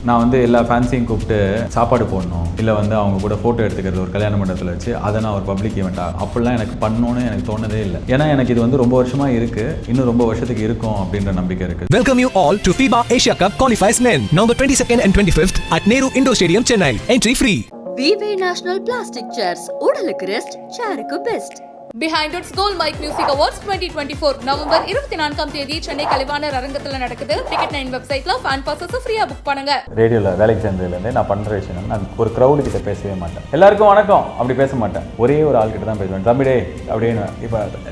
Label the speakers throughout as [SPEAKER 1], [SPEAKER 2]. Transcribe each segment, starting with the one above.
[SPEAKER 1] நான் வந்து எல்லா ஃபேன்ஸையும் கூப்பிட்டு சாப்பாடு போடணும், இல்லை வந்து அவங்க கூட ஃபோட்டோ எடுத்துக்கிறது ஒரு கல்யாண மண்டபத்தில் வச்சு அதை நான் ஒரு பப்ளிக் ஈவெண்ட்டாக அப்படிலாம் எனக்கு பண்ணணும்னு எனக்கு தோணதே இல்லை. ஏன்னா எனக்கு இது வந்து ரொம்ப வருஷமாக இருக்குது, இன்னும் ரொம்ப வருஷத்துக்கு இருக்கும் அப்படின்ற நம்பிக்கை இருக்குது.
[SPEAKER 2] Welcome you all to FIBA Asia Cup qualifiers men, November 22nd and 25th at Nehru Indoor Stadium, Chennai. Entry free.
[SPEAKER 3] VV National Plastic Chairs. உடலுக்கு ரெஸ்ட், சேருக்கு best.
[SPEAKER 4] Behind Its Gold Mike Music Awards 2024 November 24ஆம் தேதி சென்னை கலைவாணர் அரங்கத்தில் நடக்குது. Ticket 9 வெப்சைட்ல fan bosses ஃப்ரீயா book பண்ணுங்க.
[SPEAKER 1] ரேடியோவில் வேலைக்கு சேர்ந்ததுலேருந்து நான் பண்ணுற விஷயம் நான் ஒரு க்ரௌடு கிட்ட பேசவே மாட்டேன். எல்லாருக்கும் வணக்கம் அப்படி பேச மாட்டேன். ஒரே ஒரு ஆள் கிட்ட தான் பேசுவேன். தம்பிடே அப்படின்னு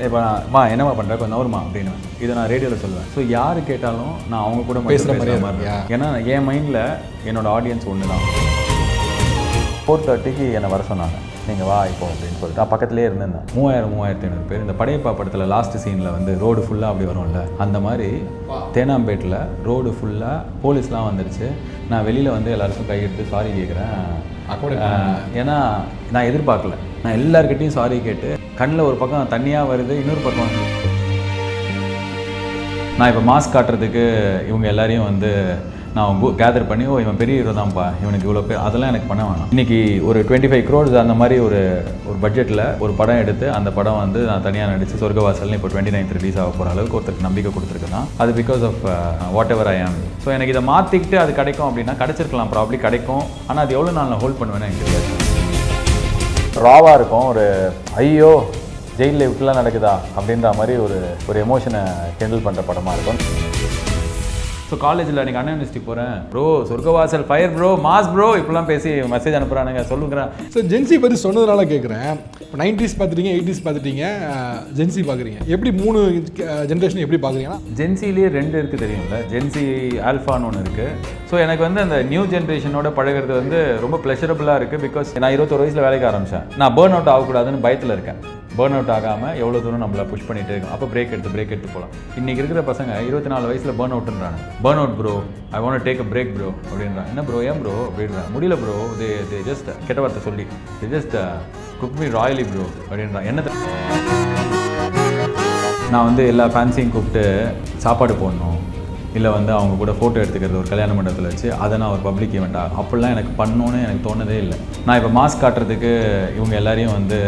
[SPEAKER 1] இப்போ நான் என்னமா பண்ணுறேன் கொஞ்சம் நவருமா அப்படின்னு இதை நான் ரேடியோவில் சொல்லுவேன். ஸோ யார் கேட்டாலும் நான் அவங்க கூட பேசுகிற மாதிரி. ஏன்னா என் மைண்டில் என்னோட ஆடியன்ஸ் ஒன்று தான். 4:30க்கு என்னை வர சொன்னாங்க, நீங்கள் வா இப்போ அப்படின்னு சொல்லிட்டு நான் பக்கத்துலேயே இருந்தேன். 3500 பேர். இந்த படையப்பா படத்தில் லாஸ்ட் சீனில் வந்து ரோடு ஃபுல்லாக அப்படி வரும்ல, அந்த மாதிரி தேனாம்பேட்டில் ரோடு ஃபுல்லாக போலீஸ்லாம் வந்துருச்சு. நான் வெளியில் வந்து எல்லாருக்கும் கையெடுத்து சாரி கேட்குறேன். ஏன்னா நான் எதிர்பார்க்கல. நான் எல்லாருக்கிட்டையும் சாரி கேட்டு கண்ணில் ஒரு பக்கம் தண்ணியாக வருது, இன்னொரு பக்கம் நான் இப்போ மாஸ்க் காட்டுறதுக்கு இவங்க எல்லாரையும் வந்து நான் கேதர் பண்ணி இவன் பெரிய ஹீரோ தான்ப்பா, இவனுக்கு இவ்வளோ பேர், அதெல்லாம் எனக்கு பண்ண வேணாம். இன்றைக்கி ஒரு 25 crores அந்த மாதிரி ஒரு பட்ஜெட்டில் ஒரு படம் எடுத்து அந்த படம் வந்து நான் தனியாக நடித்து சொர்க்கவாசல்னு இப்போ 29th ரிலீஸ் ஆக போகிற அளவுக்கு ஒருத்தருக்கு நம்பிக்கை கொடுத்துருக்குதான். அது பிகாஸ் ஆஃப் வாட் எவர் ஐ ஆம். ஸோ எனக்கு இதை மாற்றிக்கிட்டு அது கிடைக்கும் அப்படின்னா கிடைச்சிருக்கலாம், ப்ராப்ளி கிடைக்கும். ஆனால் அது எவ்வளோ நாள் நான் ஹோல்ட் பண்ணுவேன்னு எனக்கு தெரியாது. ராவாக இருக்கும். ஒரு ஐயோ ஜெயிலில் இப்படிலாம் நடக்குதா அப்படின்ற மாதிரி ஒரு எமோஷனை ஹேண்டில் பண்ணுற படமாக இருக்கும். ஸோ காலேஜில் அன்றைக்கி அண்ணா யூனிவர்சிட்டி போகிறேன், ப்ரோ சொர்க்கவாசல் ஃபயர் ப்ரோ மாஸ் ப்ரோ இப்படிலாம் பேசி மெசேஜ் அனுப்புகிறானுங்க சொல்லுங்கிறேன்.
[SPEAKER 5] ஸோ ஜென்சி பற்றி சொன்னதுனால கேட்குறேன். இப்போ 90s பார்த்துட்டீங்க, 80s பார்த்துட்டீங்க, ஜென்சி பார்க்குறீங்க. எப்படி 3 ஜென்ரேஷன் எப்படி பார்க்குறீங்கன்னா?
[SPEAKER 1] ஜென்சிலேயே 2 இருக்குது தெரியும்ல, ஜென்சி ஆல்ஃபான்னு ஒன்று இருக்குது. ஸோ எனக்கு வந்து அந்த நியூ ஜென்ரேஷனோட பழகிறது வந்து ரொம்ப ப்ளஷரபுளாக இருக்குது. பிகாஸ் நான் 21 வயசில் வேலைக்கு ஆரம்பித்தேன். நான் பேர்ன் அவுட் ஆகக்கூடாதுன்னு பயத்தில் இருக்கேன். பேர்ன் அவுட் ஆகாமல் எவ்வளோ தூரம் நம்மளை புஷ் பண்ணிகிட்டே இருக்கும். அப்போ பிரேக் எடுத்து போகலாம். இன்றைக்கி இருக்கிற பசங்க 24 வயசில் பேர்ன் அவுட்ன்றாங்க. Burn out bro, I want take a break bro அப்படின்றாங்க. என்ன ப்ரோ, ஏன் ப்ரோ அப்படின்றாங்க. முடியல ப்ரோ, தே ஜஸ்ட் கெட்ட வார்த்தை சொல்லி they just cook me royally bro அப்படின்றாங்க. என்ன நான் வந்து எல்லா ஃபேன்ஸையும் கூப்பிட்டு சாப்பாடு போடணும், இல்லை வந்து அவங்க கூட ஃபோட்டோ எடுத்துக்கிறது ஒரு கல்யாண மண்டபத்தில் வச்சு அதை நான் ஒரு பப்ளிக் ஈவெண்ட்டாக அப்படிலாம் எனக்கு பண்ணணும்னு எனக்கு தோணதே இல்லை. நான் இப்போ மாஸ்க் காட்டுறதுக்கு இவங்க எல்லாரையும் வந்து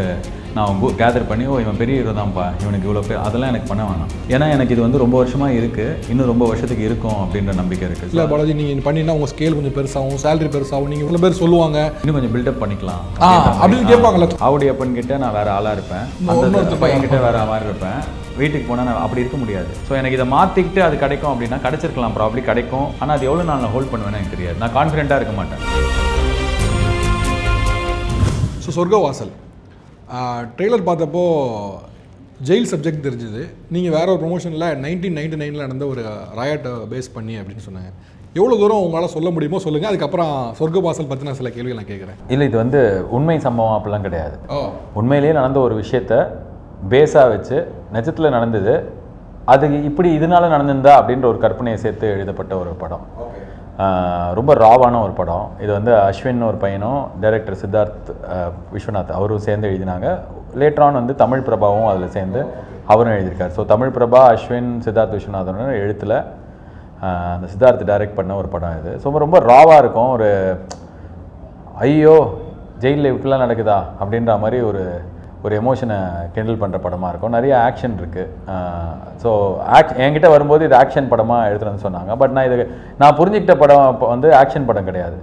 [SPEAKER 1] நான் கேதர் பண்ணி இவன் பெரிய ஹீரோ தான்ப்பா, இவனுக்கு இவ்வளோ பேர், அதெல்லாம் எனக்கு பண்ண வேணாம். ஏன்னா எனக்கு இது வந்து ரொம்ப வருஷமாக இருக்குது, இன்னும் ரொம்ப வருஷத்துக்கு இருக்கும் அப்படின்ற நம்பிக்கை இருக்குது.
[SPEAKER 5] இல்லை பாலாஜி, நீங்கள் பண்ணினா உங்கள் ஸ்கேல் கொஞ்சம் பெருசாகும், சேலரி பெருசாகும், நீங்கள் இவ்வளோ பேர் சொல்லுவாங்க,
[SPEAKER 1] இன்னும் கொஞ்சம் பில்டப் பண்ணிக்கலாம்
[SPEAKER 5] அப்படின்னு கேட்பாங்கல்ல.
[SPEAKER 1] ஆவுடைய அப்பன்கிட்ட நான் வேறு ஆளாக இருப்பேன், அந்த பையன்கிட்ட வேறு மாதிரி இருப்பேன். வீட்டுக்கு போனால் நான் அப்படி இருக்க முடியாது. ஸோ எனக்கு இதை மாற்றிக்கிட்டு அது கிடைக்கும் அப்படின்னா கிடைச்சிருக்கலாம், ப்ராப்ளி கிடைக்கும். ஆனால் அது எவ்வளோ நாள் நான் ஹோல்ட் பண்ணுவேன்னு எனக்கு தெரியாது. நான் கான்ஃபிடென்ட்டாக இருக்க மாட்டேன்.
[SPEAKER 5] ஸோ சொர்க்கவாசல் ட்ரெய்லர் பார்த்தப்போ ஜெயில் சப்ஜெக்ட் தெரிஞ்சுது. நீங்கள் வேற ஒரு ப்ரொமோஷனில் 1999 நடந்த ஒரு ராயட்டை பேஸ் பண்ணி அப்படின்னு சொன்னாங்க. எவ்வளோ தூரம் உங்களால் சொல்ல முடியுமோ சொல்லுங்கள். அதுக்கப்புறம் சொர்க்கவாசல் பற்றி நான் சில கேள்விகள் நான் கேட்குறேன்.
[SPEAKER 1] இல்லை, இது வந்து உண்மை சம்பவம் அப்படிலாம் கிடையாது. உண்மையிலேயே நடந்த ஒரு விஷயத்த பேஸாக வச்சு நிஜத்தில் நடந்தது, அது இப்படி இதனால நடந்திருந்தா அப்படின்ற ஒரு கற்பனையை சேர்த்து எழுதப்பட்ட ஒரு படம். ரொம்ப ராவான ஒரு படம். இது வந்து அஸ்வின் ஒரு பையனும் டைரக்டர் சித்தார்த் விஸ்வநாத் அவரும் சேர்ந்து எழுதினாங்க. லேட்டரான் வந்து தமிழ் பிரபாவும் அதில் சேர்ந்து அவரும் எழுதியிருக்காரு. ஸோ தமிழ் பிரபா, அஸ்வின், சித்தார்த் விஸ்வநாதன் எழுத்தில் அந்த சித்தார்த் டைரக்ட் பண்ண ஒரு படம் இது. ஸோ ரொம்ப ராவாக இருக்கும். ஒரு ஐயோ ஜெயிலில் இப்படிலாம் நடக்குதா அப்படின்ற மாதிரி ஒரு எமோஷனை ஹேண்டில் பண்ணுற படமாக இருக்கும். நிறைய ஆக்ஷன் இருக்குது. ஸோ என்கிட்ட வரும்போது இது ஆக்ஷன் படமாக எடுத்துகிட்டு சொன்னாங்க. பட் நான் புரிஞ்சுக்கிட்ட படம் வந்து ஆக்ஷன் படம் கிடையாது.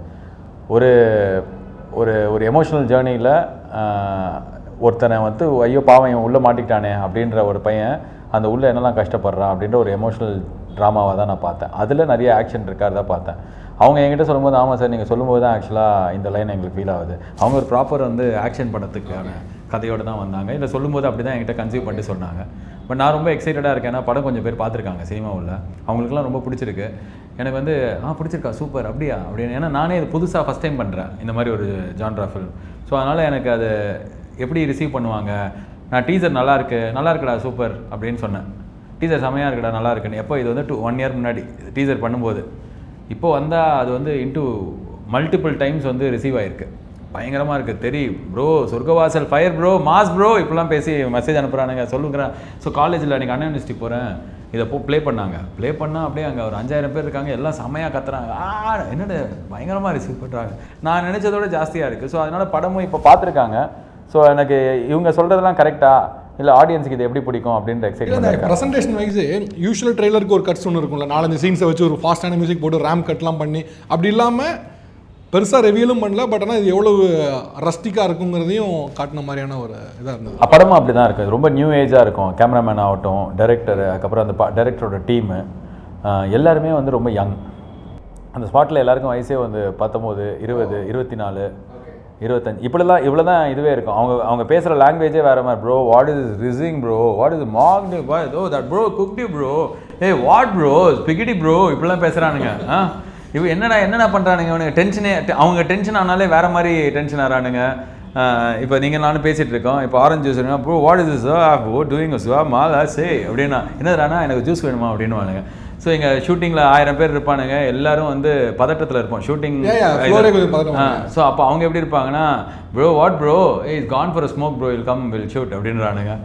[SPEAKER 1] ஒரு எமோஷனல் ஜேர்னியில் ஒருத்தனை வந்து ஐயோ பாவம் இவன் உள்ளே மாட்டிக்கிட்டானே அப்படின்ற ஒரு பையன் அந்த உள்ளே என்னெல்லாம் கஷ்டப்படுறான் அப்படின்ற ஒரு எமோஷனல் ட்ராமாவாக தான் நான் பார்த்தேன். அதில் நிறைய ஆக்ஷன் இருக்காது தான் பார்த்தேன். அவங்க என்கிட்ட சொல்லும்போது ஆமாம் சார் நீங்கள் சொல்லும்போது தான் ஆக்சுவலாக இந்த லைன் எங்களுக்கு ஃபீல் ஆகுது. அவங்க ஒரு ப்ராப்பர் வந்து ஆக்ஷன் படத்துக்கான கதையோடு தான் வந்தாங்க. இதை சொல்லும்போது அப்படி தான் என்கிட்ட கன்சீவ் பண்ணிட்டு சொன்னாங்க. பட் நான் ரொம்ப எக்ஸைட்டடாக இருக்கேன். ஏன்னா படம் கொஞ்சம் பேர் பார்த்துருக்காங்க சினிமாவில், அவங்களுக்குலாம் ரொம்ப பிடிச்சிருக்கு. எனக்கு வந்து பிடிச்சிருக்கா சூப்பர் அப்படியா அப்படின்னு. ஏன்னா நானே இது புதுசாக ஃபஸ்ட் டைம் பண்ணுறேன் இந்த மாதிரி ஒரு ஜான்ரா ஃபில்ம். ஸோ அதனால் எனக்கு அது எப்படி ரிசீவ் பண்ணுவாங்க. நான் டீசர் நல்லா இருக்குடா சூப்பர் அப்படின்னு சொன்னேன். டீசர் செமையாக இருக்குடா நல்லா இருக்குன்னு. எப்போ இது வந்து 1 year முன்னாடி டீசர் பண்ணும்போது. இப்போ வந்தால் அது வந்து இன்ட்டு மல்டிபிள் டைம்ஸ் வந்து ரிசீவ் ஆகிருக்கு. பயங்கரமாக இருக்குது. தெரியும் ப்ரோ சொர்க்கவாசல் ஃபயர் ப்ரோ மாஸ் ப்ரோ இப்படிலாம் பேசி மெசேஜ் அனுப்புகிறானுங்க சொல்லுங்கிறேன். ஸோ காலேஜில் அன்றைக்கி அண்ணா யூனிவர்சிட்டி போகிறேன், இதை ப்ளே பண்ணாங்க. ப்ளே பண்ணால் அப்படியே அங்கே ஒரு 5000 பேர் இருக்காங்க, எல்லாம் செம்மையாக கத்துறாங்க. என்னோட பயங்கரமாக ரிசீவ் பண்ணுறாங்க. நான் நினச்சதோட ஜாஸ்தியாக இருக்குது. ஸோ அதனால் படமும் இப்போ பார்த்துருக்காங்க. ஸோ எனக்கு இவங்க சொல்கிறதெல்லாம் கரெக்டாக இல்லை, ஆடியன்ஸுக்கு இது எப்படி பிடிக்கும் அப்படின்ற எக்ஸைட்மெண்ட்.
[SPEAKER 5] ப்ரெசன்டேஷன் வைஸ் யூஷுவல் ட்ரெய்லருக்கு ஒரு கட்ஸ் ஒன்று இருக்கும்ல, 4-5 சீன்ஸை வச்சு ஒரு ஃபாஸ்ட்டான மியூசிக் போட்டு ரேம் கட்லாம் பண்ணி, அப்படி இல்லாமல் பெருசாக ரிவியூலும் பண்ணல. பட் ஆனால் இது எவ்வளவு ரஸ்டிக்காக இருக்குங்கிறதையும் காட்டின மாதிரியான ஒரு இதாக இருந்தது.
[SPEAKER 1] படமும் அப்படி தான் இருக்குது. ரொம்ப நியூ ஏஜாக இருக்கும். கேமராமேன் ஆகட்டும், டைரக்டர், அதுக்கப்புறம் அந்த டைரக்டரோட டீமு எல்லாருமே வந்து ரொம்ப யங். அந்த ஸ்பாட்டில் எல்லாருக்கும் வயசே வந்து 19, 20, 24, 25 இப்படிலாம் இவ்வளோ தான் இதுவே இருக்கும். அவங்க பேசுகிற லாங்குவேஜே வேறு மாதிரி. Bro what is rizzing bro, what is mogged oh that bro cooked bro, eh what bro skibidi bro இப்படிலாம் பேசுகிறானுங்க. இவன் என்னடா பண்ணுறானுங்க இவனுங்க. டென்ஷனே அவங்க டென்ஷன் ஆனாலே வேறு மாதிரி டென்ஷன் ஆகிறானுங்க. இப்போ நீங்கள் நானும் பேசிகிட்டு இருக்கோம். இப்போ ஆரஞ்சு ஜூஸ் வேணுமா bro, what is is oh doing மாலா சே அப்படின்னா என்னதுடானா எனக்கு ஜூஸ் வேணுமா அப்படின்னு வானுங்க. ஸோ எங்கள் ஷூட்டிங்கில் 1000 பேர் இருப்பானுங்க, எல்லாரும் வந்து பதட்டத்தில் இருப்போம் ஷூட்டிங். ஸோ அப்போ அவங்க எப்படி இருப்பாங்கன்னா, bro what bro is gone for smoke bro will come will shoot அப்படின்றானுங்க.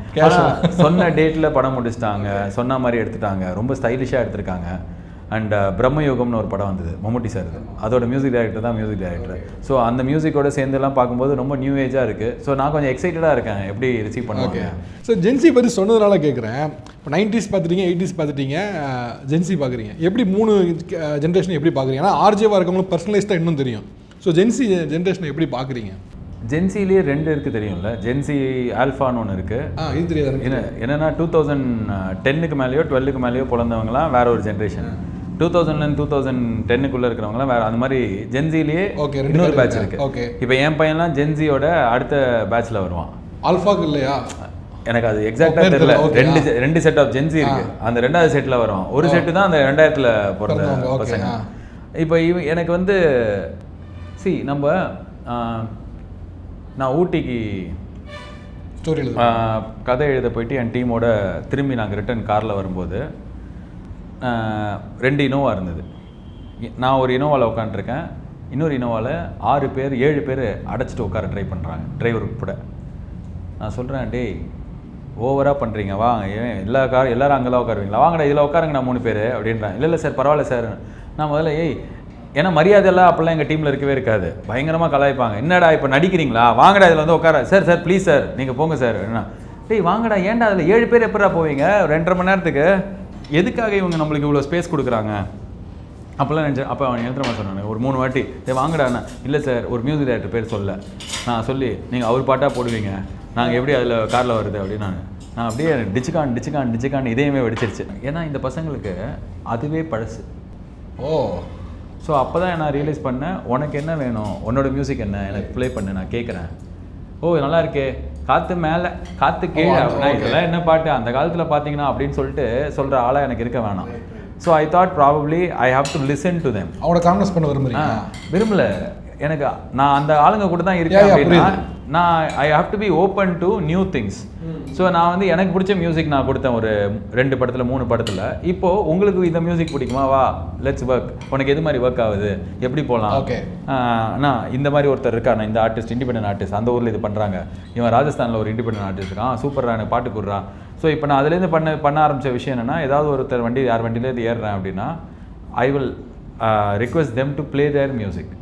[SPEAKER 1] சொன்ன டேட்டில் படம் முடிச்சிட்டாங்க, சொன்ன மாதிரி எடுத்துட்டாங்க, ரொம்ப ஸ்டைலிஷாக எடுத்திருக்காங்க. அண்ட் பிரம்மயுகம்னு ஒரு படம் வந்தது, மம்முட்டி சார். அதோட மியூசிக் டைரக்டர் தான் மியூசிக் டைரக்டர். ஸோ அந்த மியூசிக்கோட சேர்ந்துலாம் பார்க்கும்போது ரொம்ப நியூ ஏஜாக இருக்குது. ஸோ நான் கொஞ்சம் எக்ஸைட்டடாக இருக்கேன் எப்படி ரிசீவ் பண்ணுவாங்க.
[SPEAKER 5] ஸோ ஜென்சி பற்றி சொன்னதுனால கேட்குறேன். இப்போ 90s பார்த்துட்டீங்க, 80s பார்த்துட்டீங்க, ஜென்சி பார்க்குறீங்க. எப்படி 3 ஜென்ரேஷன் எப்படி பார்க்குறீங்க? ஏன்னா ஆர்ஜேவாக இருக்கவங்களுக்கு பர்சனலைஸ்டாக இன்னும் தெரியும். ஸோ ஜென்சி ஜென்ரேஷனை எப்படி பார்க்குறீங்க?
[SPEAKER 1] ஜென்சிலேயே 2 இருக்குது தெரியும்ல. ஜென்சி ஆல்ஃபான்னு ஒன்று இருக்குது.
[SPEAKER 5] இது தெரியாது.
[SPEAKER 1] என்னென்னா 2010க்கு மேலேயோ 12க்கு மேலேயோ பிறந்தவங்களாம் வேற ஒரு ஜென்ரேஷன். 2000 2010க்குள்ளே இருக்கிறவங்களாம் வேறு. அந்த மாதிரி ஜென்சிலேயே இன்னொரு பேட்ச் இருக்குது. இப்போ என் பையன்லாம் ஜென்சியோட அடுத்த பேட்சில் வருவான்.
[SPEAKER 5] ஆல்ஃபாக்கு இல்லையா?
[SPEAKER 1] எனக்கு அது எக்ஸாக்டாக தெரியல. 2 செட் ஆஃப் ஜென்சி இருக்குது. அந்த 2வது செட்டில் வருவான். ஒரு செட்டு தான் அந்த 2000ல் பிறந்த பசங்க. இப்போ எனக்கு வந்து நம்ம நான் ஊட்டிக்கு கதை எழுத போயிட்டு என் டீமோட திரும்பி நாங்கள் ரிட்டர்ன் காரில் வரும்போது 2 இனோவா இருந்தது. நான் ஒரு இனோவாவில் உட்காந்துருக்கேன், இன்னொரு இனோவாவில் 6 பேர் 7 பேர் அடைச்சிட்டு உட்கார ட்ரை பண்ணுறாங்க, டிரைவர் உட்பட. நான் சொல்கிறேன், டேய் ஓவராக பண்ணுறீங்க, வாங்க ஏன் எல்லோரும் அங்கே தான் உட்காருவீங்களா, வாங்கடா இதில் உட்காருங்க நான் 3 பேர் அப்படின்றான். இல்லை சார் பரவாயில்ல சார். நான் முதல்ல ஏன்னா மரியாதையெல்லாம் அப்போல்லாம் எங்கள் டீமில் இருக்கவே இருக்காது, பயங்கரமாக கலாய்ப்பாங்க. என்னடா இப்போ நடிக்கிறீங்களா, வாங்கடா இதில் வந்து உட்கார. சார் ப்ளீஸ் சார் நீங்கள் போங்க சார். என்ன டேய் வாங்கடா, ஏன்டா அதில் 7 பேர் எப்படா போவீங்க 2.5 மணி நேரத்துக்கு, எதுக்காக இவங்க நம்மளுக்கு இவ்வளோ ஸ்பேஸ் கொடுக்குறாங்க அப்போல்லாம் நினச்சேன். அப்போ அவன் எழுத்துறமா சொன்னாங்க ஒரு 3 வாட்டி, வாங்கடாண்ணா. இல்லை சார் ஒரு மியூசிக் டைரக்டர் பேர் சொல்ல நான் சொல்லி நீங்கள் அவர் பாட்டாக போடுவீங்க, நாங்கள் எப்படி அதில் காரில் வருது அப்படின்னு நான் அப்படியே டிச்சுக்கான் இதையுமே வெடிச்சிருச்சு. ஏன்னா இந்த பசங்களுக்கு அதுவே பழசு. ஸோ அப்போ தான் நான் ரியலைஸ் பண்ணேன், உனக்கு என்ன வேணும், உன்னோட மியூசிக் என்ன, எனக்கு ப்ளே பண்ணு, நான் கேட்குறேன். நல்லா இருக்கே, காற்று மேலே காற்று கீழே அப்படின்னா இதெல்லாம் என்ன பாட்டு அந்த காலத்தில் பார்த்தீங்கன்னா அப்படின்னு சொல்லிட்டு சொல்கிற ஆளாக எனக்கு இருக்க வேணாம். So I thought probably I have to listen to them.
[SPEAKER 5] அவங்கள கான்வெர்ஸ் பண்ண
[SPEAKER 1] விரும்பல. எனக்கு நான் அந்த ஆளுங்க கூட தான் இருக்கேன் அப்படின்னா நான் I have to be open to new things. So நான் வந்து எனக்கு பிடிச்ச மியூசிக் நான் கொடுத்தேன் ஒரு 2 படத்தில் 3 படத்தில். இப்போது உங்களுக்கு இந்த மியூசிக் பிடிக்குமா, வா லெட்ஸ் ஒர்க், உனக்கு எது மாதிரி ஒர்க் ஆகுது, எப்படி போகலாம். நான் இந்த மாதிரி ஒருத்தர் இருக்கா, நான் இந்த ஆர்டிஸ்ட் இண்டிபெண்டன்ட் ஆர்டிஸ்ட் அந்த ஊரில் இது பண்ணுறாங்க, இவன் ராஜஸ்தானில் ஒரு இண்டிபெண்டன்ட் ஆர்டிஸ்ட் இருக்கான், சூப்பராக எனக்கு பாட்டு கொடுறான். ஸோ இப்போ நான் அதுலேருந்து பண்ண ஆரம்பித்த விஷயம் என்னென்னா, ஏதாவது ஒருத்தர் யார் வண்டியிலேருந்து ஏறுறேன் அப்படின்னா I will request them to play their music.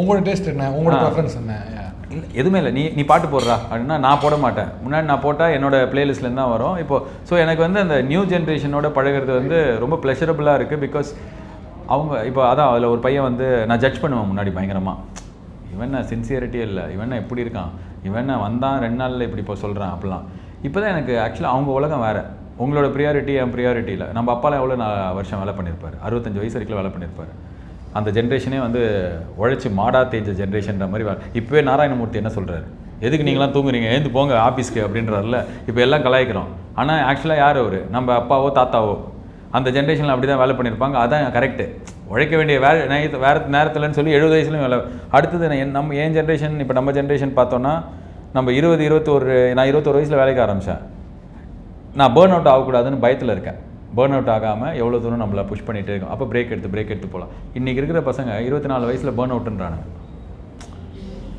[SPEAKER 5] உங்களோட டேஸ்ட் என்ன, உங்களோட ப்ரெஃபரன்ஸ் என்ன?
[SPEAKER 1] இல்லை எதுவுமே இல்லை, நீ பாட்டு போடுறா அப்படின்னா நான் போட மாட்டேன். முன்னாடி நான் போட்டால் என்னோடய ப்ளேலிஸ்ட்லேருந்து தான் வரும். இப்போது ஸோ எனக்கு வந்து அந்த நியூ ஜென்ரேஷனோட பழகிறது வந்து ரொம்ப ப்ளஷரபுளாக இருக்குது. பிகாஸ் அவங்க இப்போ அதான் அதில் ஒரு பையன் வந்து நான் ஜட்ஜ் பண்ணுவேன் முன்னாடி பயங்கரமாக, இவன் சின்சியரிட்டியே இல்லை, இவன் எப்படி இருக்கான், இவன் வந்தான் 2 நாளில் இப்படி இப்போ சொல்கிறான் அப்படிலாம். இப்போ தான் எனக்கு ஆக்சுவலாக அவங்க உலகம் வேறு. உங்களோட ப்ரியாரிட்டி என் ப்ரியாரிட்டி இல்லை. நம்ம அப்பாலாம் எவ்வளோ வருஷம் வேலை பண்ணியிருப்பார், 65 வயசு வரைக்கும் வேலை பண்ணியிருப்பார். அந்த ஜென்ரேஷனே வந்து உழைச்சி மாடா தேஞ்ச ஜென்ரேஷன்ற மாதிரி. இப்போவே நாராயணமூர்த்தி என்ன சொல்கிறாரு, எதுக்கு நீங்களாம் தூங்குறீங்க, ஏந்து போங்க ஆஃபீஸ்க்கு அப்படின்றாருல. இப்போ எல்லாம் கலாய்க்கிறோம். ஆனால் ஆக்சுவலாக யார் அவர், நம்ம அப்பாவோ தாத்தாவோ அந்த ஜென்ரேஷனில் அப்படி தான் வேலை பண்ணியிருப்பாங்க. அதான் கரெக்டு. உழைக்க வேண்டிய வேறு நேரத்தில்னு சொல்லி 70 வயசுலையும் வேலை. அடுத்தது என் ஜென்ரேஷன், இப்போ நம்ம ஜென்ரேஷன் பார்த்தோன்னா நம்ம 20-21 நான் 21 வயசில் வேலைக்கு ஆரம்பித்தேன். நான் பேர்ன் அவுட் ஆகக்கூடாதுன்னு பயத்தில் இருக்கேன். பேர்ன் அவுட் ஆகாமல் எவ்வளோ தூரம் நம்மளை புஷ் பண்ணிகிட்டே இருக்கோம். அப்போ பிரேக் எடுத்து போகலாம். இன்றைக்கி இருக்கிற பசங்க 24 வயசில் பேர்ன் அவுட்டுன்றானுங்க.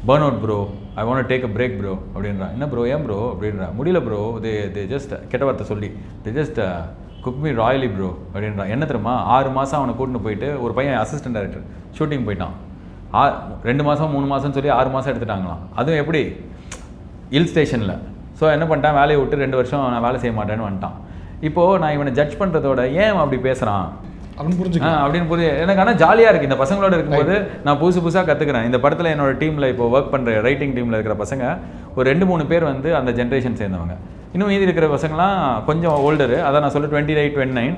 [SPEAKER 1] Burn out bro, I want take a break bro அப்படின்றான். என்ன ப்ரோ, ஏன் ப்ரோ அப்படின்றா. முடியல ப்ரோ, தே ஜஸ்ட் கெட்ட வார்த்தை சொல்லி they just cook me royally bro அப்படின்றான். என்ன தெரியுமா, 6 மாதம் அவனை கூட்டின்னு போயிட்டு ஒரு பையன் அசிஸ்டன்ட் டைரக்டர் ஷூட்டிங் போயிட்டான். 2 மாதம் 3 மாதம்னு சொல்லி 6 மாதம் எடுத்துட்டாங்களாம். அதுவும் எப்படி, ஹில் ஸ்டேஷனில். ஸோ என்ன பண்ணிட்டான், வேலையை விட்டு 2 வருஷம் நான் வேலை செய்ய மாட்டேன்னு வந்துட்டான். இப்போது நான் இவனை ஜட்ஜ் பண்ணுறதோட ஏன் அப்படி பேசுகிறான் அப்படின்னு புரியுது எனக்கு. ஆனால் ஜாலியாக இருக்குது இந்த பசங்களோட இருக்கும்போது. நான் புதுசாக கற்றுக்கிறேன். இந்த படத்தில் என்னோட டீமில் இப்போ ஒர்க் பண்ணுற ரைட்டிங் டீமில் இருக்கிற பசங்க ஒரு 2-3 பேர் வந்து அந்த ஜென்ரேஷன் சேர்ந்தவங்க. இன்னும் மீதி இருக்கிற பசங்களாம் கொஞ்சம் ஓல்டரு, அதான் நான் சொல்ல 28, 29.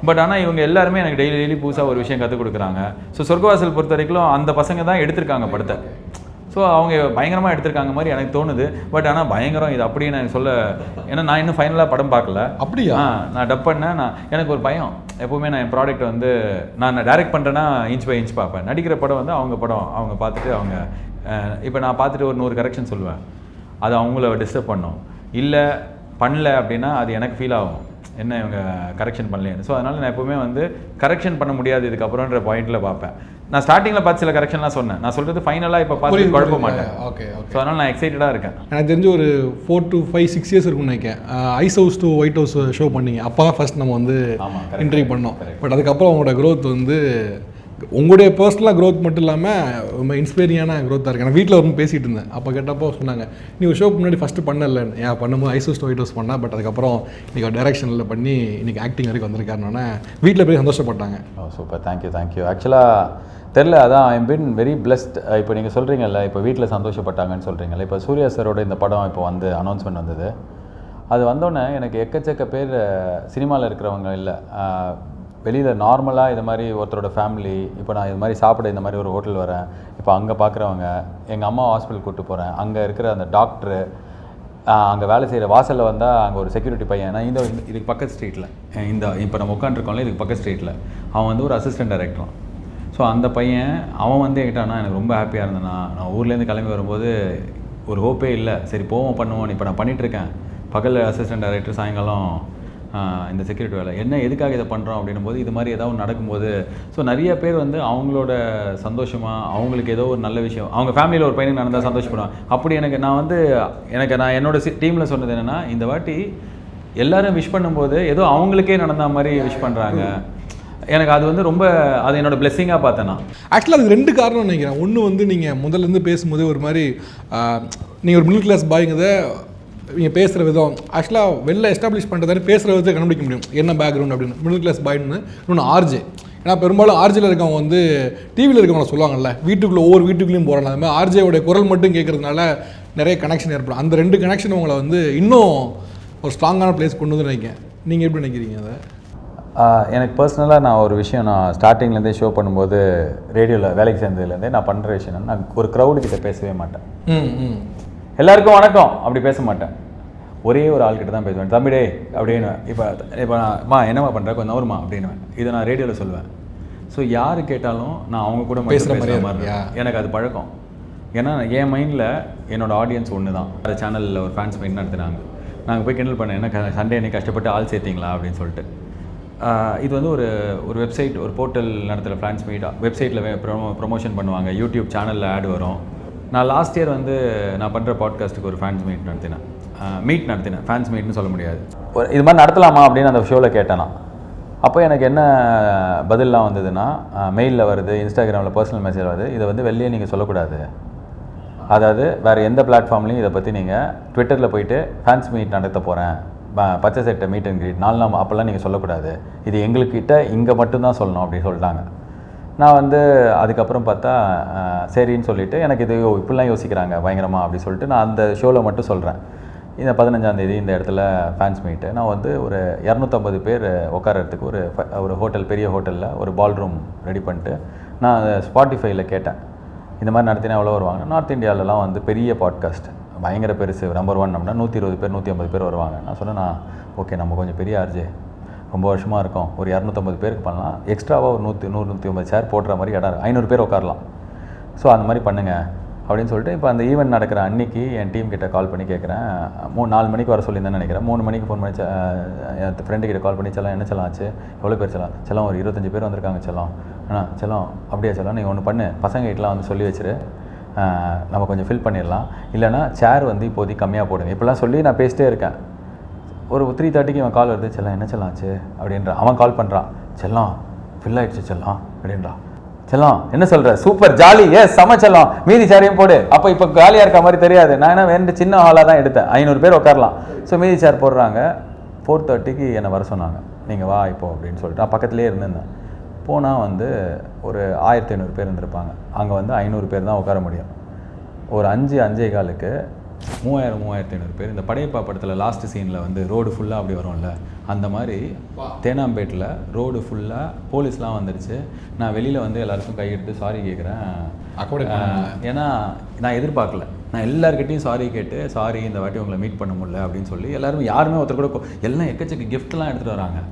[SPEAKER 1] பட் ஆனால் இவங்க எல்லாருமே எனக்கு டெய்லி புதுசாக ஒரு விஷயம் கற்றுக் கொடுக்குறாங்க. ஸோ சொர்க்கவாசல் பொறுத்த வரைக்கும் அந்த பசங்க தான் எடுத்திருக்காங்க படத்தை. ஸோ அவங்க பயங்கரமாக எடுத்திருக்காங்க மாதிரி எனக்கு தோணுது. பட் ஆனால் பயங்கரம் இது அப்படியே நான் சொல்ல, ஏன்னா நான் இன்னும் ஃபைனலாக படம் பார்க்கல. அப்படியா? நான் டப் பண்ணேன். எனக்கு ஒரு பயம் எப்போவுமே, நான் என் ப்ராடக்ட் வந்து நான் டைரக்ட் பண்ணுறேன்னா இன்ச் பை இன்ச் பார்ப்பேன். நடிக்கிற படம் வந்து அவங்க படம் அவங்க பார்த்துட்டு அவங்க இப்போ நான் பார்த்துட்டு ஒரு 100 கரெக்ஷன் சொல்லுவேன். அது அவங்கள டிஸ்டர்ப் பண்ணும். இல்லை பண்ணல அப்படின்னா அது எனக்கு ஃபீல் ஆகும், என்ன இவங்க கரெக்ஷன் பண்ணலேன்னு. ஸோ அதனால் நான் எப்போவுமே வந்து கரெக்ஷன் பண்ண முடியாது இதுக்கப்புறம்ன்ற பாயிண்டில் பார்ப்பேன். நான் ஸ்டார்டிங்கில் பார்த்து சில கரெக்ஷன்லாம் சொன்னேன். நான் சொல்கிறது ஃபைனலாக இப்போ பார்த்து குழப்ப மாட்டேன். ஓகே. ஸோ அதனால் நான் எக்ஸைட்டடாக இருக்கேன்.
[SPEAKER 5] எனக்கு தெரிஞ்சு ஒரு 4 to 5, 6 இயர்ஸ் இருக்கும்னு நினைக்கிறேன். Ice house to white house show பண்ணீங்க. அப்போ தான் ஃபர்ஸ்ட் நம்ம வந்து இன்டர்வியூ பண்ணோம். பட் அதுக்கப்புறம் உங்களோட க்ரோத் வந்து உங்களுடைய பர்சனலாக க்ரோத் மட்டும் இல்லாமல் ரொம்ப இன்ஸ்பைரிங்கான க்ரோத்தாக இருக்குது. எனக்கு வீட்டில் வந்து பேசிகிட்டு இருந்தேன். அப்போ கேட்டப்போ சொன்னாங்க, நீ ஒரு ஷோக்கு முன்னாடி ஃபஸ்ட்டு பண்ணல, ஏன் பண்ணும்போது ஐஸ் ஹவுஸ் ஒயிட் ஹவுஸ் பண்ணால், பட் அதுக்கப்புறம் இன்றைக்கி டைரக்ஷனில் பண்ணி இன்றைக்கி ஆக்டிங் வரைக்கும் வந்திருக்காருனோடனே வீட்டில் போய் சந்தோஷப்பட்டாங்க.
[SPEAKER 1] Super, thank you. ஆக்சுவலாக தெரில, அதான் I am been very blessed. இப்போ நீங்கள் சொல்கிறீங்கல்ல, இப்போ வீட்டில் சந்தோஷப்பட்டாங்கன்னு சொல்கிறீங்கல்ல, இப்போ சூர்யா சாரோட இந்த படம் இப்போ வந்து அனௌன்ஸ்மெண்ட் வந்தது. அது வந்தோடனே எனக்கு எக்கச்சக்க பேர் சினிமாவில் இருக்கிறவங்க இல்லை, வெளியில் நார்மலாக இது மாதிரி ஒருத்தரோட ஃபேமிலி, இப்போ நான் இது மாதிரி சாப்பிட இந்த மாதிரி ஒரு ஹோட்டல் வரேன், இப்போ அங்கே பார்க்குறவங்க, எங்கள் அம்மா ஹாஸ்பிட்டல் கூப்பிட்டு போகிறேன், அங்கே இருக்கிற அந்த டாக்டரு, அங்கே வேலை செய்கிற வாசலில் வந்தால் அங்கே ஒரு செக்யூரிட்டி பையன், நான் இதுக்கு பக்கத்து ஸ்ட்ரீட்டில் இப்போ நம்ம உட்காந்துருக்கோம்ல இதுக்கு பக்கத்து ஸ்ட்ரீட்டில் அவன் வந்து ஒரு அசிஸ்டன்ட் டைரக்டரும். ஸோ அந்த பையன் அவன் வந்து என்கிட்டனா எனக்கு ரொம்ப ஹாப்பியாக இருந்தேன்னா, நான் ஊர்லேருந்து கிளம்பி வரும்போது ஒரு ஹோப்பே இல்லை, சரி போவோம் பண்ணுவோம், இப்போ நான் பண்ணிகிட்ருக்கேன் பகலில் அசிஸ்டன்ட் டைரக்டர், சாயங்காலம் இந்த செக்யூரிட்டி வேலை. என்ன எதுக்காக இதை பண்ணுறோம் அப்படின்னும் போது இது மாதிரி ஏதாவது நடக்கும்போது ஸோ நிறைய பேர் வந்து அவங்களோட சந்தோஷமாக அவங்களுக்கு ஏதோ ஒரு நல்ல விஷயம் அவங்க ஃபேமிலியில் ஒரு பையனுக்கு நடந்தால் சந்தோஷப்படுவாங்க. அப்படி நான் என்னோட டீமில் சொன்னது என்னென்னா, இந்த வாட்டி எல்லோரும் விஷ் பண்ணும்போது ஏதோ அவங்களுக்கே நடந்த மாதிரி விஷ் பண்ணுறாங்க. எனக்கு அது வந்து ரொம்ப அது என்னோட பிளெஸிங்காக பார்த்தேன். நான்
[SPEAKER 5] ஆக்சுவலாக அது 2 காரணம் நினைக்கிறேன். ஒன்று வந்து நீங்கள் முதல்லேருந்து பேசும்போது ஒரு மாதிரி நீங்கள் ஒரு மிடில் கிளாஸ் பாய்ங்கிறத நீங்கள் பேசுகிற விதம் ஆக்சுவலாக வெளில எஸ்டாப்ளிஷ் பண்ணுறதாரு பேசுகிற விதத்தை கண்டுபிடிக்க முடியும், என்ன பேக்ரவுண்ட் அப்படின்னு. மிடில் கிளாஸ் பாய்னு இன்னொன்று ஆர்ஜே. ஏன்னா பெரும்பாலும் ஆர்ஜியில் இருக்கவங்க வந்து டிவியில் இருக்கவங்க சொல்லுவாங்கல்ல, வீட்டுக்குள்ளே ஒவ்வொரு வீட்டுக்குள்ளேயும் போகிறாங்க. அது மாதிரி ஆர்ஜேவோடைய குரல் மட்டும் கேட்குறதுனால நிறைய கனெக்ஷன் ஏற்படும். அந்த 2 கனெக்ஷன் உங்களை வந்து இன்னும் ஒரு ஸ்ட்ராங்கான பிளேஸ் கொண்டு வந்து நினைக்கிறேன். நீங்கள் எப்படி நினைக்கிறீங்க அதை?
[SPEAKER 1] எனக்கு பர்சனலாக நான் ஒரு விஷயம், நான் ஸ்டார்டிங்லேருந்தே ஷோ பண்ணும்போது ரேடியோவில் வேலைக்கு சேர்ந்ததுலேருந்தே நான் பண்ணுற விஷயம், நான் ஒரு க்ரௌடுக்கிட்ட பேசவே மாட்டேன். எல்லாருக்கும் வணக்கம் அப்படி பேச மாட்டேன். ஒரே ஒரு ஆள்கிட்ட தான் பேசுவேன், தம்பிடே அப்படின்னு. இப்போ நான் என்னம்மா பண்ணுறேன் கொஞ்சம் நவருமா அப்படின்னுவேன். இதை நான் ரேடியோவில் சொல்லுவேன். ஸோ யார் கேட்டாலும் நான் அவங்க கூட பேசுகிற மாதிரி எனக்கு அது பழக்கம். ஏன்னா என் மைண்டில் என்னோடய ஆடியன்ஸ் ஒன்று தான். அந்த சேனலில் ஒரு ஃபேன்ஸ் மீட் நடத்தினாங்க. நாங்கள் போய் கிண்டல் பண்ணேன், என்ன சண்டே அன்றைக்கி கஷ்டப்பட்டு ஆள் சேர்த்திங்களா அப்படின்னு சொல்லிட்டு. இது வந்து ஒரு வெப்சைட், ஒரு போர்ட்டல் நடத்துகிற ஃபேன்ஸ் மீட். வெப்சைட்டில் ப்ரொமோஷன் பண்ணுவாங்க, யூடியூப் சேனலில் ஆட் வரும். நான் லாஸ்ட் இயர் வந்து நான் பண்ணுற பாட்காஸ்ட்டுக்கு ஒரு ஃபேன்ஸ் மீட் நடத்தினேன். ஃபேன்ஸ் மீட்னு சொல்ல முடியாது, இது மாதிரி நடத்தலாமா அப்படின்னு அந்த ஷோவில் கேட்டேன் நான். அப்போ எனக்கு என்ன பதிலெலாம் வந்ததுன்னா, மெயிலில் வருது, இன்ஸ்டாகிராமில் பர்சனல் மெசேஜ் வருது, இதை வந்து வெளியே நீங்கள் சொல்லக்கூடாது. அதாவது வேறு எந்த பிளாட்ஃபார்ம்லையும் இதை பற்றி நீங்கள் ட்விட்டரில் போயிட்டு ஃபேன்ஸ் மீட் நடத்த போகிறேன், பச்சை சட்டை மீட் அண்ட் கிரீட் 4 நாள் அப்போல்லாம் நீங்கள் சொல்லக்கூடாது, இது எங்களுக்கிட்ட இங்கே மட்டும்தான் சொல்லணும் அப்படின்னு சொல்லிட்டாங்க. நான் வந்து அதுக்கப்புறம் பார்த்தா சரின்னு சொல்லிவிட்டு, எனக்கு இது இப்படிலாம் யோசிக்கிறாங்க பயங்கரமாக அப்படி சொல்லிட்டு நான் அந்த ஷோவில் மட்டும் சொல்கிறேன், இந்த 15ஆம் தேதி இந்த இடத்துல ஃபேன்ஸ் மீட்டு. நான் வந்து ஒரு 250 பேர் உட்காரத்துக்கு ஒரு ஹோட்டல், பெரிய ஹோட்டலில் ஒரு பால் ரூம் ரெடி பண்ணிட்டு நான் ஸ்பாட்டிஃபைல கேட்டேன், இந்த மாதிரி நடத்தினா எவ்வளோ வருவாங்க. நார்த் இந்தியாவிலலாம் வந்து பெரிய பாட்காஸ்ட் பயங்கர பெருசு, நம்பர் 1 நம்மனா 120 பேர் 150 பேர் வருவாங்க. நான் சொன்னேன், ஓகே நம்ம கொஞ்சம் பெரிய ஆர்ஜே, ரொம்ப வருஷமாக இருக்கும், ஒரு 250 பேருக்கு பண்ணலாம், எக்ஸ்ட்ராவாக ஒரு 100-150 சேர் போடுற மாதிரி இடம் 500 பேர் உட்காரலாம், ஸோ அந்த மாதிரி பண்ணுங்கள் அப்படின்னு சொல்லிட்டு. இப்போ அந்த ஈவெண்ட் நடக்கிற அன்றைக்கி என் டீம் கிட்ட கால் பண்ணி கேட்குறேன், 4 மணிக்கு வர சொல்லியிருந்தேன்னு நினைக்கிறேன். 3 மணிக்கு ஃபோன் பண்ணி என் ஃப்ரெண்டுக்கிட்ட கால் பண்ணி, செல்லம் என்ன செல்லம் ஆச்சு, எவ்வளோ பேர் செல்லம் ஒரு 25 பேர் வந்திருக்காங்க செல்லம். செல்லம் அப்படியே செல்லம், நீங்கள் ஒன்று பண்ணு, பசங்ககிட்டலாம் வந்து சொல்லி வச்சுரு, நம்ம கொஞ்சம் ஃபில் பண்ணிடலாம், இல்லைனா சேர் வந்து இப்போதைக்கு கம்மியாக போடுங்க, இப்படிலாம் சொல்லி நான் பேசிட்டே இருக்கேன். ஒரு 3:30க்கு இவன் கால் வருது, செல்லம் என்ன செல்லம் ஆச்சு அப்படின்றா. அவன் கால் பண்ணுறான், செல்லம் ஃபில் ஆகிடுச்சு செல்லம் அப்படின்றான். செல்லம் என்ன சொல்கிற, சூப்பர் ஜாலி, செம செல்லம், மீதி சேரையும் போடு. அப்போ இப்போ காலியாக இருக்க மாதிரி தெரியாது. நான் என்ன வேண்டு சின்ன ஹாலாக தான் எடுத்தேன், 500 பேர் உட்காரலாம். ஸோ மீதி சேர் போடுறாங்க. 4:30க்கு என்னை வர சொன்னாங்க, நீங்கள் வா இப்போ அப்படின்னு சொல்லிட்டு. நான் பக்கத்துலேயே இருந்திருந்தேன். போனால் வந்து ஒரு 1500 பேர் இருந்திருப்பாங்க. அங்கே வந்து 500 பேர் தான் உட்கார முடியும். ஒரு 5-5:15க்கு 3000-3500 பேர். இந்த படையப்பா படத்தில் லாஸ்ட் சீனில் வந்து ரோடு ஃபுல்லாக அப்படி வரும்ல, அந்த மாதிரி தேனாம்பேட்டில் ரோடு ஃபுல்லாக போலீஸ்லாம் வந்துடுச்சு. நான் வெளியில் வந்து எல்லாருக்கும் கையெடுத்து சாரி கேட்குறேன். ஏன்னா நான் எதிர்பார்க்கல. நான் எல்லாருக்கிட்டையும் சாரி கேட்டு, சாரி இந்த வாட்டி உங்களை மீட் பண்ண முடியல அப்படின்னு சொல்லி எல்லாருமே, யாருமே ஒருத்தர் கூட எல்லாம் எக்கச்சக்க கிஃப்ட்லாம் எடுத்துகிட்டு வராங்க.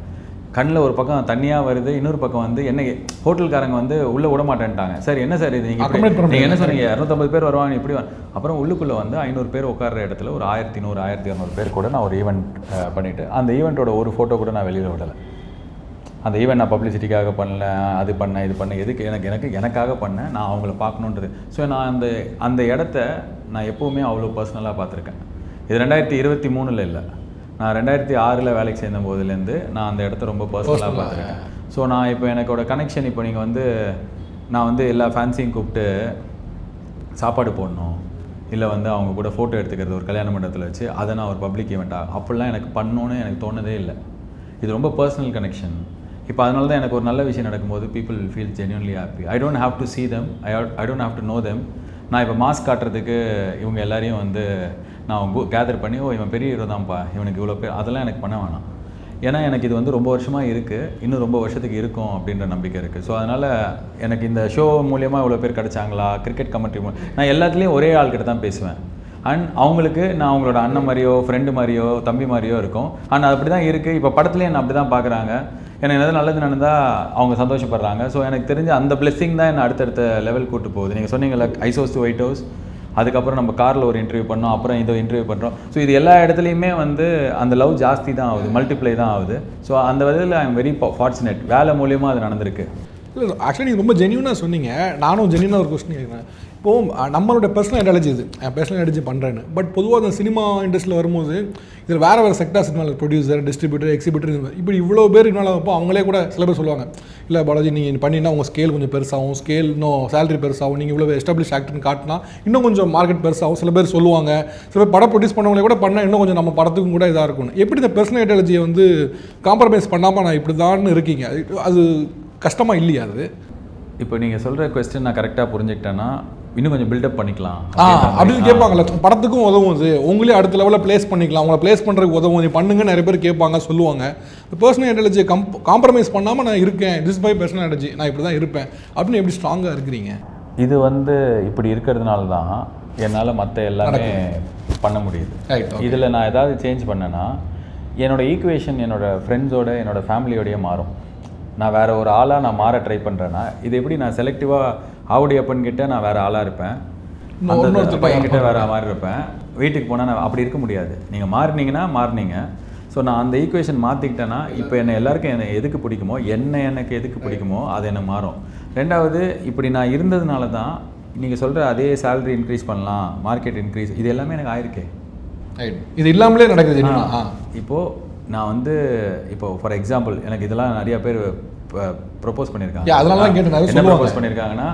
[SPEAKER 1] கண்ணில் ஒரு பக்கம் தண்ணியாக வருது, இன்னொரு பக்கம் வந்து என்ன ஹோட்டல்காரங்க வந்து உள்ளே விட மாட்டேன்ட்டாங்க. சார் என்ன சார் இது, நீங்கள் என்ன சொன்னீங்க 250 பேர் வருவாங்க இப்படி. அப்புறம் உள்ளுக்குள்ளே வந்து 500 பேர் உட்கார்ற இடத்துல ஒரு 1100-1200 பேர் கூட நான் ஒரு ஈவெண்ட் பண்ணிவிட்டு, அந்த ஈவெண்ட்டோட ஒரு ஃபோட்டோ கூட நான் வெளியில் விடலை. அந்த ஈவெண்ட் நான் பப்ளிசிட்டிக்காக பண்ணல, அது பண்ணேன் இது பண்ணேன், எதுக்கு எனக்காக பண்ணேன், நான் அவங்கள பார்க்கணுன்றது. ஸோ நான் அந்த இடத்த நான் எப்போவுமே அவ்வளோ பர்சனலாக பார்த்துருக்கேன். இது 2023 இல்லை, நான் 2006 வேலைக்கு சேர்ந்த போதுலேருந்து நான் அந்த இடத்த ரொம்ப பர்சனலாக பார்த்துருக்கேன். ஸோ நான் இப்போ எனக்கோட கனெக்ஷன், இப்போ நீங்கள் வந்து நான் வந்து எல்லா ஃபேன்ஸையும் கூப்பிட்டு சாப்பாடு போடணும், இல்லை வந்து அவங்க கூட ஃபோட்டோ எடுத்துக்கிறது ஒரு கல்யாண மண்டபத்தில் வச்சு, அதை நான் ஒரு பப்ளிக் ஈவெண்ட்டாக அப்படிலாம் எனக்கு பண்ணணுன்னு எனக்கு தோணுதே இல்லை. இது ரொம்ப பர்சனல் கனெக்ஷன். இப்போ அதனால தான் எனக்கு ஒரு நல்ல விஷயம் நடக்கும்போது people feel genuinely happy. I don't have to see them, I don't have to know them. நான் இப்போ மாஸ்க் காட்டுறதுக்கு இவங்க எல்லாரையும் வந்து நான் கேதர் பண்ணி, இவன் பெரிய ஹீரோ தான்ப்பா, இவனுக்கு இவ்வளோ பேர், அதெல்லாம் எனக்கு பண்ண வேணாம். ஏன்னா எனக்கு இது வந்து ரொம்ப வருஷமாக இருக்குது, இன்னும் ரொம்ப வருஷத்துக்கு இருக்கும் அப்படின்ற நம்பிக்கை இருக்குது. ஸோ அதனால் எனக்கு இந்த ஷோ மூலியமாக இவ்வளோ பேர் கிடச்சாங்களா, கிரிக்கெட் கமெண்ட்ரி நான் எல்லாத்துலேயும் ஒரே ஆள்கிட்ட தான் பேசுவேன். அண்ட் அவங்களுக்கு நான் அவங்களோட அண்ணன் மாதிரியோ ஃப்ரெண்டு மாதிரியோ தம்பி மாதிரியோ இருக்கும். அண்ட் அது அப்படி தான் இருக்குது. இப்போ படத்துலேயும் என்ன அப்படி தான் பார்க்குறாங்க. எனக்கு எதாவது நல்லது நடந்தால் அவங்க சந்தோஷப்படுறாங்க. ஸோ எனக்கு தெரிஞ்ச அந்த பிளெஸிங் தான் என்னை அடுத்தடுத்த லெவல் கூட்டு போகுது. நீங்கள் சொன்னீங்கல்ல ice house to white house, அதுக்கப்புறம் நம்ம காரில் ஒரு இன்டர்வியூ பண்ணோம், அப்புறம் இதை இன்டர்வியூ பண்ணுறோம். ஸோ இது எல்லா இடத்துலையுமே வந்து அந்த லவ் ஜாஸ்தி தான் ஆகுது, மல்டிப்ளை தான் ஆகுது. ஸோ அந்த விதத்தில் ஐ எம் வெரி ஃபார்ச்சுனேட், வேலை மூலியமாக அது நடந்திருக்கு.
[SPEAKER 5] இல்லை ஆக்சுவலி நீங்கள் ரொம்ப ஜென்யூனாக சொன்னீங்க. நானும் ஜென்யூனாக ஒரு கொஸ்டின் கேட்குறேன். இப்போது நம்மளோட பர்சனல் ஐடியாலஜி இது, பர்சனல் ஐடியாலஜி பண்ணுறேன்னு. பட் பொதுவாக அந்த சினிமா இண்டஸ்ட்ரியில் வரும்போது இதில் வேறு செக்டார்ஸ் இருந்தாலும் ப்ரொடியூசர், டிஸ்ட்ரிபியூட்டர், எக்ஸிபியூட்டர், இப்படி இவ்வளோ பேர் இருந்தாலும் அவங்களே கூட சில பேர் சொல்லுவாங்க, இல்லை பாலாஜி நீங்கள் பண்ணினா உங்கள் ஸ்கேல் கொஞ்சம் பெருசாகும், ஸ்கேல் இன்னும் சேலரி பெருசாகும், நீங்கள் இவ்வளோ எஸ்டாப்ளிஷ் ஆக்டர்னு காட்டினா இன்னும் கொஞ்சம் மார்க்கெட் பெருசாகும். சில பேர் சொல்லுவாங்க, சில பேர் படம் ப்ரொடியூஸ் பண்ணவங்களே கூட பண்ணால் இன்னும் கொஞ்சம் நம்ம படத்துக்கும் கூட இதாக இருக்கும். எப்படி இந்த பர்சனல் ஐடியாலஜியை வந்து காம்ப்ரமைஸ் பண்ணாமல் நான் இப்படி தான் இருக்கீங்க, அது கஷ்டமாக இல்லையா? அது
[SPEAKER 1] இப்போ நீங்கள் சொல்கிற கொஸ்டின் நான் கரெக்டாக புரிஞ்சுக்கிட்டேன்னா இன்னும் கொஞ்சம் பில்டப் பண்ணிக்கலாம்
[SPEAKER 5] அப்படின்னு கேட்பாங்கல்ல. படத்துக்கும் உதவும், அது உங்களே அடுத்த லெவலில் ப்ளேஸ் பண்ணிக்கலாம், உங்களை ப்ளேஸ் பண்ணுறதுக்கு உதவும், நீ பண்ணுங்க நிறைய பேர் கேட்பாங்க சொல்லுவாங்க. பர்சனல் ஐடியாலஜியை காம்ப்ரமைஸ் பண்ணாமல் நான் இருக்கேன், திஸ் பை பர்சனல் ஐடியாலஜி, நான் இப்படி தான் இருப்பேன் அப்படின்னு எப்படி ஸ்ட்ராங்காக இருக்கிறீங்க?
[SPEAKER 1] இது வந்து இப்படி இருக்கிறதுனால தான் என்னால் மற்ற எல்லாமே பண்ண முடியுது. இதில் நான் ஏதாவது சேஞ்ச் பண்ணேன்னா என்னோடய ஈக்குவேஷன் என்னோடய ஃப்ரெண்ட்ஸோட என்னோடய ஃபேமிலியோடையே மாறும். நான் வேறு ஒரு ஆளாக நான் மாற ட்ரை பண்ணுறேன்னா இது எப்படி நான் செலக்டிவாக ஆவுடையப்பன்கிட்ட நான் வேறு ஆளாக இருப்பேன், அந்த பையன்கிட்ட வேறு மாதிரி இருப்பேன். வீட்டுக்கு போனால் நான் அப்படி இருக்க முடியாது. நீங்கள் மாறினீங்கன்னா மாறினீங்க. ஸோ நான் அந்த ஈக்குவேஷன் மாற்றிக்கிட்டேன்னா இப்போ என்னை எல்லாருக்கும் என்னை எதுக்கு பிடிக்குமோ, எனக்கு எதுக்கு பிடிக்குமோ அது என்ன மாறும். ரெண்டாவது, இப்படி நான் இருந்ததுனால தான் நீங்கள் சொல்கிற அதே சேலரி இன்க்ரீஸ் பண்ணலாம், மார்க்கெட் இன்க்ரீஸ், இது எல்லாமே எனக்கு ஆயிருக்கு.
[SPEAKER 5] இது இல்லாமலே நடக்குது.
[SPEAKER 1] இப்போது நான் வந்து இப்போ ஃபார் எக்ஸாம்பிள் எனக்கு இதெல்லாம் நிறையா பேர் ப்ரொப்போஸ் பண்ணியிருக்காங்க. என்ன ப்ரொப்போஸ் பண்ணியிருக்காங்கன்னா,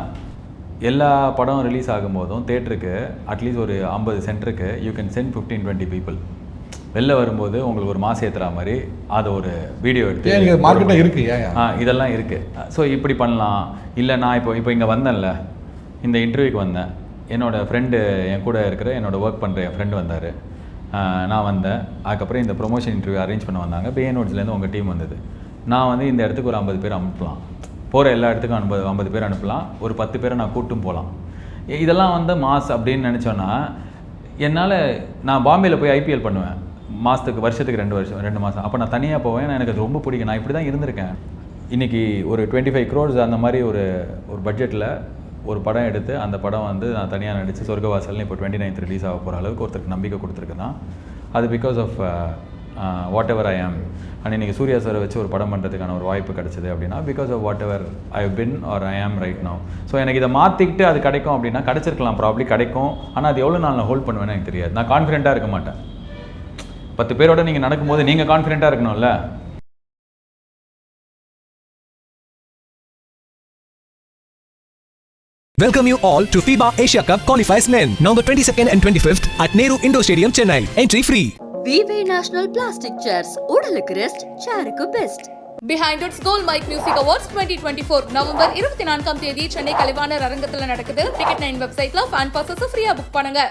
[SPEAKER 1] எல்லா படம் ரிலீஸ் ஆகும்போதும் தேட்டருக்கு அட்லீஸ்ட் ஒரு 50 சென்டருக்கு யூ கேன் சென்ட் 15-20 பீப்புள். வெளில வரும்போது உங்களுக்கு ஒரு மாசம் ஏற்றுற மாதிரி அதை ஒரு வீடியோ எடுத்து
[SPEAKER 5] மார்க்கெட்டில் இருக்குது.
[SPEAKER 1] இதெல்லாம் இருக்குது. ஸோ இப்படி பண்ணலாம். இல்லை நான் இப்போ இங்கே வந்தேன்ல, இந்த இன்டர்வியூக்கு வந்தேன், என்னோடய ஃப்ரெண்டு என் கூட இருக்கிற என்னோடய ஒர்க் பண்ணுற என் ஃப்ரெண்டு வந்தார், நான் வந்தேன். அதுக்கப்புறம் இந்த ப்ரொமோஷன் இன்டர்வியூ அரேஞ்ச் பண்ண வந்தாங்க. பிஏனோட்ஸ்லேருந்து உங்கள் டீம் வந்தது. நான் வந்து இந்த இடத்துக்கு ஒரு 50 பேர் அனுப்பலாம், போகிற எல்லா இடத்துக்கும் 50 பேர் அனுப்பலாம், ஒரு 10 பேரை நான் கூட்டும் போகலாம். இதெல்லாம் வந்து மாஸ் அப்படின்னு நினச்சோன்னா என்னால் நான் பாம்பேயில் போய் ஐபிஎல் பண்ணுவேன் மாதத்துக்கு, வருஷத்துக்கு 2 மாதம். அப்போ நான் தனியாக போவேன், எனக்கு அது ரொம்ப பிடிக்கும். நான் இப்படி தான் இருந்திருக்கேன். இன்றைக்கி ஒரு 25 crores அந்த மாதிரி ஒரு பட்ஜெட்டில் ஒரு படம் எடுத்து அந்த படம் வந்து நான் தனியாக நடித்து சொர்க்கவாசல்னு இப்போ 29th ரிலீஸ் ஆக போகிற அளவுக்கு ஒருத்தருக்கு நம்பிக்கை கொடுத்துருக்குதான். அது பிகாஸ் ஆஃப் வாட் எவர் ஐ ஆம். அண்ட் இன்றைக்கி சூர்யா சாரை வச்சு ஒரு படம் பண்ணுறதுக்கான ஒரு வாய்ப்பு கிடச்சிது அப்படின்னா because of whatever I been or I am right now. So எனக்கு இதை மாற்றிக்கிட்டு அது கிடைக்கும் அப்படின்னா கிடச்சிருக்கலாம், ப்ராப்ளி கிடைக்கும். ஆனால் அது எவ்வளோ நாள் நான் ஹோல்ட் பண்ணுவேன்னு எனக்கு தெரியாது. நான் கான்ஃபிடென்ட்டாக இருக்க மாட்டேன். 10 பேரோட நீங்கள் நடக்கும்போது நீங்கள் கான்ஃபிடென்ட்டாக இருக்கணும்ல.
[SPEAKER 2] Welcome you all to FIBA Asia Cup Qualifiers Men, November 22nd and 25th at Nehru Indoor Stadium, Chennai. Entry free.
[SPEAKER 3] விவே நேஷனல் பிளாஸ்டிக் சேர்ஸ் உடலுக்கு ரெஸ்ட், சேருக்கு best.
[SPEAKER 4] Behindwoods Gold Mic Music Awards 2024 November 24ஆம் தேதி சென்னை கலைவாணர் அரங்கத்தில் நடக்குது. Ticket 9 வெப்சைட்ல fan bosses ஃப்ரீயா book பண்ணுங்க.